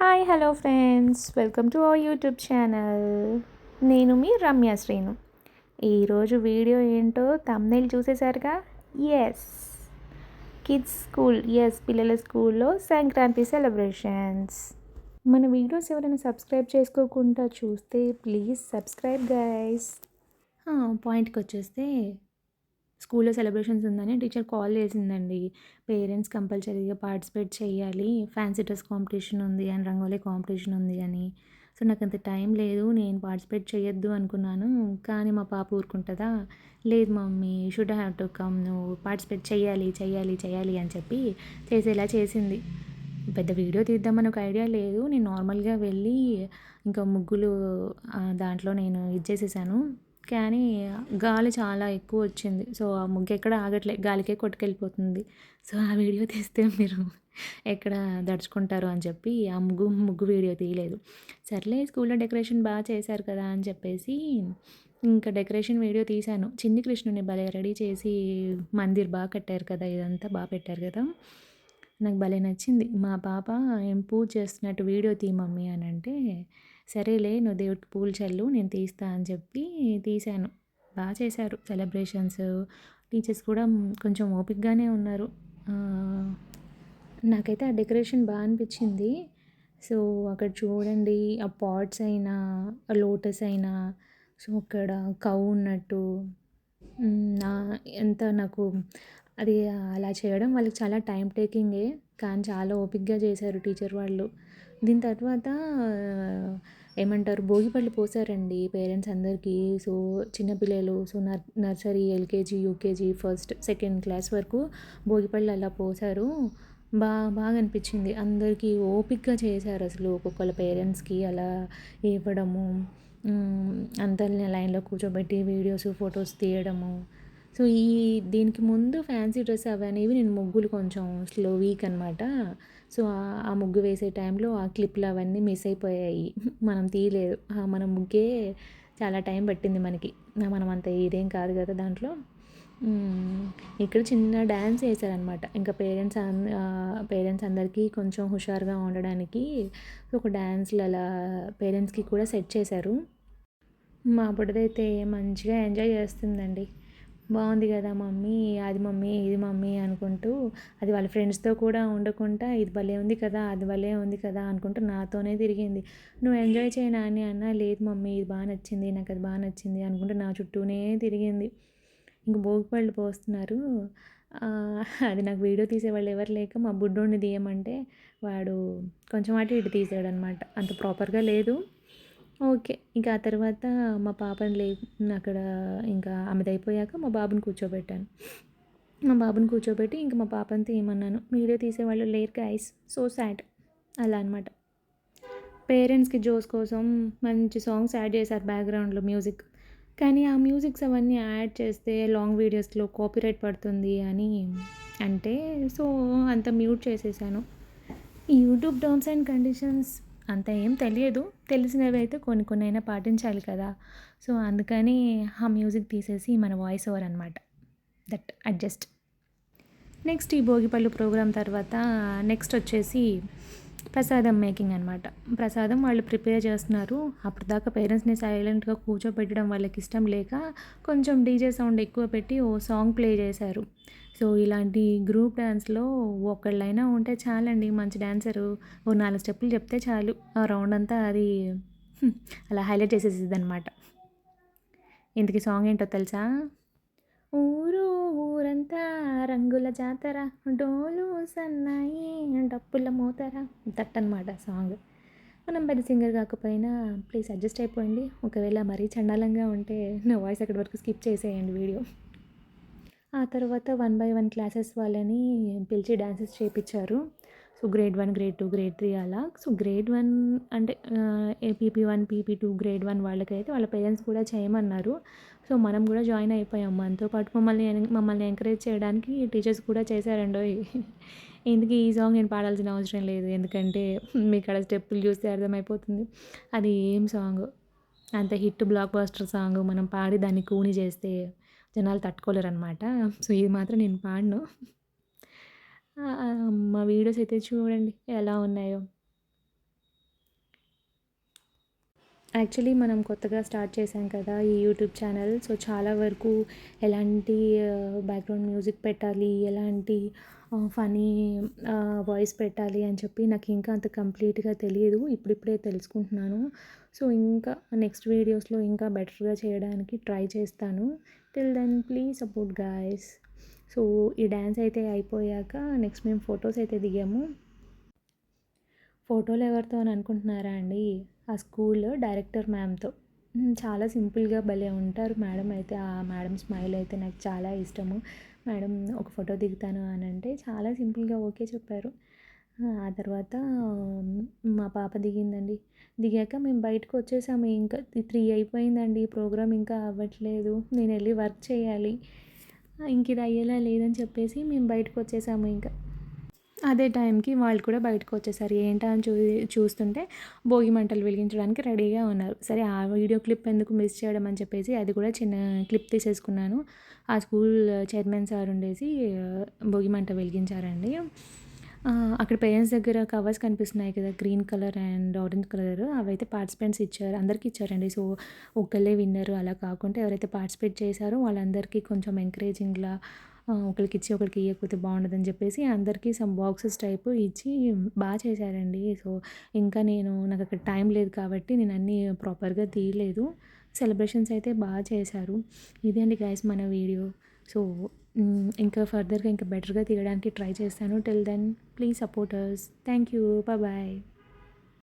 Hi hello friends, welcome to our YouTube channel. నేను మీ రమ్య శ్రీను. ఈరోజు వీడియో ఏంటో థంబ్నెయిల్ చూసేశారుగా. Yes, kids school. ఎస్, పిల్లల స్కూల్లో సంక్రాంతి సెలబ్రేషన్స్. మన వీడియోస్ ఎవరైనా సబ్స్క్రైబ్ చేసుకోకుండా చూస్తే ప్లీజ్ సబ్స్క్రైబ్ గైస్. పాయింట్కి వచ్చేస్తే స్కూల్లో సెలబ్రేషన్స్ ఉందని టీచర్ కాల్ చేసిందండి. పేరెంట్స్ కంపల్సరీగా పార్టిసిపేట్ చేయాలి, ఫ్యాన్సీ డ్రెస్ కాంపిటీషన్ ఉంది అండ్ రంగోలీ కాంపిటీషన్ ఉంది అని. సో నాకు అంత టైం లేదు, నేను పార్టిసిపేట్ చేయొద్దు అనుకున్నాను. కానీ మా పాప ఊరుకుంటుందా, లేదు mummy should have to come, నువ్వు పార్టిసిపేట్ చేయాలి చేయాలి చేయాలి అని చెప్పి చేసేలా చేసింది. పెద్ద వీడియో తీద్దామని ఒక ఐడియా లేదు, నేను నార్మల్గా వెళ్ళి ఇంకా ముగ్గులు దాంట్లో నేను ఇచ్చేసేసాను. కానీ గాలి చాలా ఎక్కువ వచ్చింది. సో ఆ ముగ్గు ఎక్కడ ఆగట్లే, గాలికే కొట్టుకెళ్ళిపోతుంది. సో ఆ వీడియో తీస్తే మీరు ఎక్కడ దడుచుకుంటారు అని చెప్పి ఆ ముగ్గు వీడియో తీయలేదు. సర్లే స్కూల్లో డెకరేషన్ బాగా చేశారు కదా అని చెప్పేసి ఇంకా డెకరేషన్ వీడియో తీశాను. చిన్ని కృష్ణుని భలే రెడీ చేసి మందిర్ బాగా కట్టారు కదా, ఇదంతా బాగా పెట్టారు కదా, నాకు భలే నచ్చింది. మా పాప ఏం పూజ చేస్తున్నట్టు వీడియో తీ మమ్మీ అని అంటే, సరేలే నువ్వు దేవుడికి పూలు చల్లు నేను తీస్తా అని చెప్పి తీశాను. బాగా చేశారు సెలబ్రేషన్స్. టీచర్స్ కూడా కొంచెం ఓపికగానే ఉన్నారు. నాకైతే ఆ డెకరేషన్ బాగా అనిపించింది. సో అక్కడ చూడండి, ఆ పాట్స్ అయినా లోటస్ అయినా, సో అక్కడ కౌ ఉన్నట్టు ఎంత నాకు అది అలా చేయడం వాళ్ళకి చాలా టైం టేకింగే, కానీ చాలా ఓపికగా చేశారు టీచర్ వాళ్ళు. దీని తర్వాత ఏమంటారు, భోగిపళ్ళు పోసారండి పేరెంట్స్ అందరికీ. సో చిన్నపిల్లలు, so nursery, LKG, UKG, first second class వరకు భోగిపళ్ళు అలా పోసారు. బాగా అనిపించింది. అందరికీ ఓపికగా చేశారు అసలు. ఒక్కొక్కళ్ళ పేరెంట్స్కి అలా ఇవ్వడము, అందరిని లైన్లో కూర్చోబెట్టి వీడియోస్ ఫొటోస్ తీయడము. సో దీనికి ముందు ఫ్యాన్సీ డ్రెస్ అవనేవి నేను ముగ్గులు కొంచెం వీక్ అనమాట. సో ఆ ముగ్గు వేసే టైంలో ఆ క్లిప్లు అవన్నీ మిస్ అయిపోయాయి, మనం తీయలేదు. మన ముగ్గే చాలా టైం పట్టింది మనకి, మనం అంత ఇదేం కాదు కదా దాంట్లో. ఇక్కడ చిన్న డ్యాన్స్ వేశారనమాట. ఇంకా పేరెంట్స్ అందరికీ కొంచెం హుషారుగా ఉండడానికి ఒక డ్యాన్స్లు అలా పేరెంట్స్కి కూడా సెట్ చేశారు. మా బుడ్డదైతే మంచిగా ఎంజాయ్ చేస్తుందండి. బాగుంది కదా మమ్మీ, అది మమ్మీ ఇది మమ్మీ అనుకుంటూ, అది వాళ్ళ ఫ్రెండ్స్తో కూడా ఉండకుండా ఇది భలే ఉంది కదా, అది భలే ఉంది కదా అనుకుంటూ నాతోనే తిరిగింది. నువ్వు ఎంజాయ్ చేయి నాని అన్నా, లేదు మమ్మీ ఇది బాగా నచ్చింది, నాకు అది బాగా నచ్చింది అనుకుంటూ నా చుట్టూనే తిరిగింది. ఇంక భోగిపళ్ళు పోస్తున్నారు. అది నాకు వీడియో తీసేవాళ్ళు ఎవరు లేక మా బుడ్డోడిని తీయమంటే వాడు కొంచెం అటు ఇటు తీసాడనమాట, అంత ప్రాపర్గా లేదు. ఓకే, ఇంకా ఆ తర్వాత మా పాపని అక్కడ ఇంకా ఆమెది అయిపోయాక మా బాబుని కూర్చోబెట్టాను. మా బాబుని కూర్చోబెట్టి ఇంక మా పాపని తీయమన్నాను. వీడియో తీసేవాళ్ళు లేరు గైస్, సో సాడ్ అలా అనమాట. పేరెంట్స్కి జోస్ కోసం మంచి సాంగ్స్ యాడ్ చేశారు బ్యాక్గ్రౌండ్లో మ్యూజిక్. కానీ ఆ మ్యూజిక్స్ అవన్నీ యాడ్ చేస్తే లాంగ్ వీడియోస్లో కాపీరైట్ పడుతుంది అని అంటే, సో అంత మ్యూట్ చేసేసాను. ఈ యూట్యూబ్ టర్మ్స్ అండ్ కండిషన్స్ అంత ఏం తెలియదు, తెలిసినవి అయితే కొన్ని కొన్ని అయినా పాటించాలి కదా. సో అందుకని ఆ మ్యూజిక్ తీసేసి మన వాయిస్ ఓవర్ అనమాట, దట్ అడ్జస్ట్. నెక్స్ట్ ఈ భోగిపళ్ళు ప్రోగ్రాం తర్వాత నెక్స్ట్ వచ్చేసి ప్రసాదం మేకింగ్ అనమాట. ప్రసాదం వాళ్ళు ప్రిపేర్ చేస్తున్నారు. అప్పటిదాకా పేరెంట్స్ని సైలెంట్గా కూర్చోబెట్టడం వాళ్ళకి ఇష్టం లేక కొంచెం డీజే సౌండ్ ఎక్కువ పెట్టి ఓ సాంగ్ ప్లే చేశారు. సో ఇలాంటి గ్రూప్ డ్యాన్స్లో ఒకళ్ళైనా ఉంటే చాలండి, మంచి డ్యాన్సరు. ఓ 4 స్టెప్పులు చెప్తే చాలు, ఆ రౌండ్ అంతా అది అలా హైలైట్ చేసేసిద్ది అనమాట. ఇంతకీ సాంగ్ ఏంటో తెలుసా? ఊరు ఊరంతా రంగుల జాతర, డోలు సన్నాయి డప్పుల మోతర, దట్టనమాట సాంగ్. మనం పెద్ద సింగర్ కాకపోయినా ప్లీజ్ అడ్జస్ట్ అయిపోయింది. ఒకవేళ మరీ చండాలంగా ఉంటే నా వాయిస్ అక్కడి వరకు స్కిప్ చేసేయండి వీడియో. ఆ తర్వాత 1 బై 1 క్లాసెస్ వాళ్ళని పిలిచి డాన్సెస్ చేయించారు. సో గ్రేడ్ 1, గ్రేడ్ 2, గ్రేడ్ 3 అలా. సో గ్రేడ్ 1 అంటే పీపీ1, పీపీ2, గ్రేడ్ 1 వాళ్ళకైతే వాళ్ళ పేరెంట్స్ కూడా చేయమన్నారు. సో మనం కూడా జాయిన్ అయిపోయాం. మనతో పాటు మమ్మల్ని ఎంకరేజ్ చేయడానికి టీచర్స్ కూడా చేశారండోయ్. ఇందుకు ఈ సాంగ్ నేను పాడాల్సిన అవసరం లేదు, ఎందుకంటే మీకు అక్కడ స్టెప్పులు చూస్తే అర్థమైపోతుంది అది ఏం సాంగ్. అంత హిట్ బ్లాక్ బస్టర్ సాంగ్, మనం పాడి దాన్ని కూని చేస్తే జనాలు తట్టుకోలేరనమాట. సో ఇది మాత్రం నేను పాడను. మా వీడియోస్ అయితే చూడండి ఎలా ఉన్నాయో. యాక్చువల్లీ మనం కొత్తగా స్టార్ట్ చేశాం కదా ఈ యూట్యూబ్ ఛానల్. సో, చాలా వరకు ఎలాంటి బ్యాక్‌గ్రౌండ్ మ్యూజిక్ పెట్టాలి, ఎలాంటి ఫనీ వాయిస్ పెట్టాలి అని చెప్పి నాకింకా అంత కంప్లీట్‌గా తెలీదు. ఇప్పుడిప్పుడే తెలుసుకుంటున్నాను. సో, ఇంకా నెక్స్ట్ వీడియోస్‌లో ఇంకా బెటర్‌గా చేయడానికి ట్రై చేస్తాను. Till then please support guys. So, ఈ డాన్స్ అయితే అయిపోయాక నెక్స్ట్ మేము ఫోటోస్ అయితే దిగాము. ఫోటోలు ఎవరితో అని అనుకుంటున్నారా అండి? ఆ స్కూల్ డైరెక్టర్ మ్యామ్‌తో. చాలా సింపుల్‌గా భలే ఉంటారు మేడం అయితే. ఆ మేడం స్మైల్ అయితే నాకు చాలా ఇష్టము. మేడం ఒక ఫోటో దిగుతాను అనంటే చాలా సింపుల్‌గా ఓకే చెప్పారు. ఆ తర్వాత మా పాప దిగిందండి. దిగాక మేము బయటకొచ్చేసాము. ఇంకా 3 అయిపోయిందండి. ప్రోగ్రామ్ ఇంకా అవ్వట్లేదు. నేనెళ్ళి వర్క్ చేయాలి. ఇంక ఇది అయ్యేలా లేదని చెప్పేసి మేము బయటకొచ్చేసాము ఇంక. అదే టైంకి వాళ్ళు కూడా బయటకొచ్చేసారు. ఏంటా అని చూస్తుంటే భోగి మంటలు వెలిగించడానికి రెడీగా ఉన్నారు. సరే ఆ వీడియో క్లిప్ ఎందుకు మిస్ చేయడం అని చెప్పేసి అది కూడా చిన్న క్లిప్ తీసేసుకున్నాను. ఆ స్కూల్ చైర్మన్ సార్ ఉండేసి భోగి మంట వెలిగించారండి. అక్కడ పేరెంట్స్ దగ్గర కవర్స్ కనిపిస్తున్నాయి కదా! Green colour and orange colour అవైతే పార్టిసిపెంట్స్ ఇచ్చారు. అందరికి ఇచ్చారండి. సో, ఒకళ్ళే విన్నరు అలా కాకుండా ఎవరైతే పార్టిసిపేట్ చేశారో వాళ్ళందరికీ కొంచెం ఎంకరేజింగ్‌లా ఒకళ్ళకిచ్చి ఒకళ్ళకి ఇయ్యకపోతే బావుండదని జెప్పేసి అందరికీ సమ్ బాక్సెస్ టైపు ఇచ్చి చేశారండి. సో, ఇంకా నాకక్కడ టైం లేదు కాబట్టి నేనన్నీ ప్రాపర్‌గా తీయలేదు. సెలబ్రేషన్స్ అయితే చేశారు. ఇదే అండి గైస్ మన వీడియో. సో, ఇంకా ఫర్దర్‌గా ఇంకా బెటర్‌గా తీయడానికి ట్రై చేస్తాను. Till then please support us. Thank you. Bye.